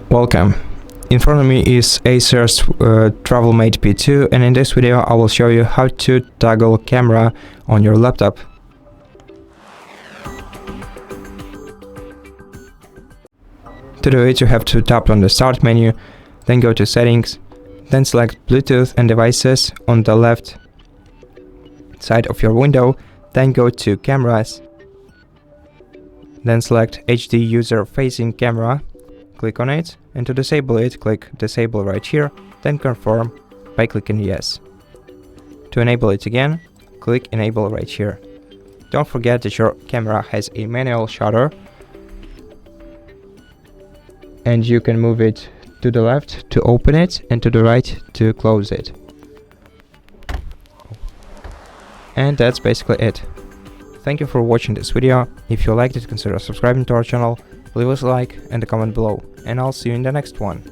Welcome. In front of me is ACER's TravelMate P2, and in this video I will show you how to toggle camera on your laptop. To do it, you have to tap on the Start menu, then go to Settings, then select Bluetooth and Devices on the left side of your window, then go to Cameras, then select HD User Facing Camera, click on it, and to disable it, click Disable right here, then confirm by clicking Yes. To enable it again, click Enable right here. Don't forget that your camera has a manual shutter, and you can move it to the left to open it and to the right to close it. And that's basically it. Thank you for watching this video. If you liked it, consider subscribing to our channel, leave us a like and a comment below, and I'll see you in the next one.